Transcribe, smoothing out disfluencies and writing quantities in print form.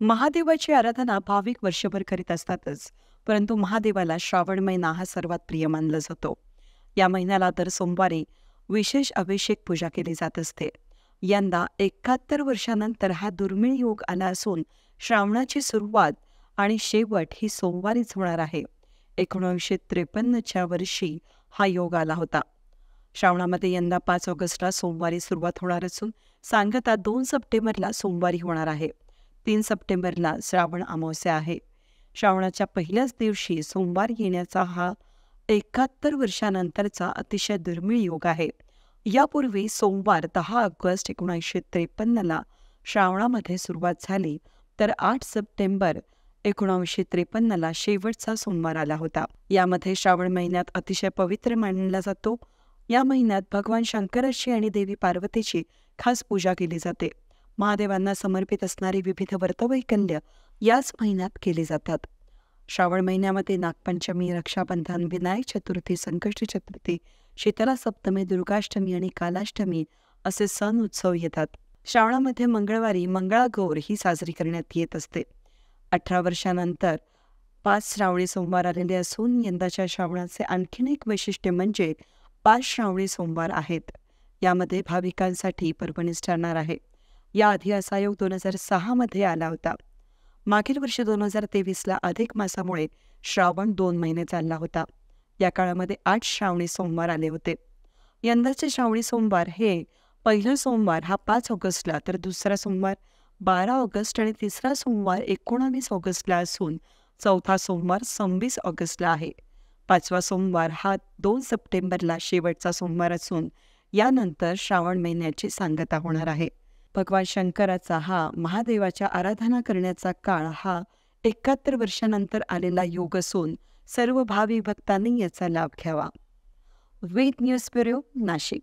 महादेवाची आराधना भाविक वर्षभर करीत असतातच, परंतु महादेवाला श्रावण महिना हा सर्वात प्रिय मानला जातो. या महिन्याला दर सोमवारी विशेष अभिषेक पूजा केली जात असते. यंदा 71 वर्षानंतर हा दुर्मिळ योग आला असून श्रावणाची सुरुवात आणि शेवट ही सोमवारीच होणार आहे. 1953च्या वर्षी हा योग आला होता. श्रावणामध्ये यंदा 5 ऑगस्टला सोमवारी सुरुवात होणार असून सांगता 2 सप्टेंबरला सोमवारी होणार आहे. 3 सप्टेंबरला श्रावण अमावस्या आहे. श्रावणाच्या पहिल्याच दिवशी सोमवार येण्याचा हा 71 वर्षानंतरचा अतिशय दुर्मिळ योग आहे. यापूर्वी सोमवार 10 ऑगस्ट 1953ला श्रावणामध्ये सुरुवात झाली, तर 8 सप्टेंबर 1953ला शेवटचा सोमवार आला होता. यामध्ये श्रावण महिन्यात अतिशय पवित्र मानला जातो. या महिन्यात भगवान शंकराची आणि देवी पार्वतीची खास पूजा केली जाते. महादेवांना समर्पित असणारी विविध व्रतवैकल्य याच महिन्यात केली जातात. श्रावण महिन्यामध्ये नागपंचमी, रक्षाबंधन, विनायक चतुर्थी, संकष्टी चतुर्थी, शीतला सप्तमी, दुर्गाष्टमी आणि कालाष्टमी असे सण उत्सव येतात. श्रावणामध्ये मंगळवारी मंगळागौर ही साजरी करण्यात येत असते. 18 वर्षानंतर 5 श्रावणी सोमवार आलेले असून यंदाच्या श्रावणाचे आणखीन एक वैशिष्ट्य म्हणजे 5 श्रावणी सोमवार आहेत. यामध्ये भाविकांसाठी पर्वणीच ठरणार आहे. याआधी असा योग 2006 मध्ये आला होता. मागील वर्षी 2023ला अधिक मासामुळे श्रावण 2 महिने चालला होता. या काळामध्ये 8 श्रावणी सोमवार आले होते. यंदाचे श्रावणी सोमवार हे पहिला सोमवार हा 5 ऑगस्टला, तर दुसरा सोमवार 12 ऑगस्ट आणि तिसरा सोमवार 19 ऑगस्टला असून चौथा सोमवार 26 ऑगस्टला आहे. 5वा सोमवार हा 2 सप्टेंबरला शेवटचा सोमवार असून यानंतर श्रावण महिन्याची सांगता होणार आहे. भगवान शंकराचा हा महादेवाच्या आराधना करण्याचा काळ हा 71 वर्षानंतर आलेला योग असून सर्व भावी भक्तांनी याचा लाभ घ्यावा. वेद न्यूज ब्युरो, नाशिक.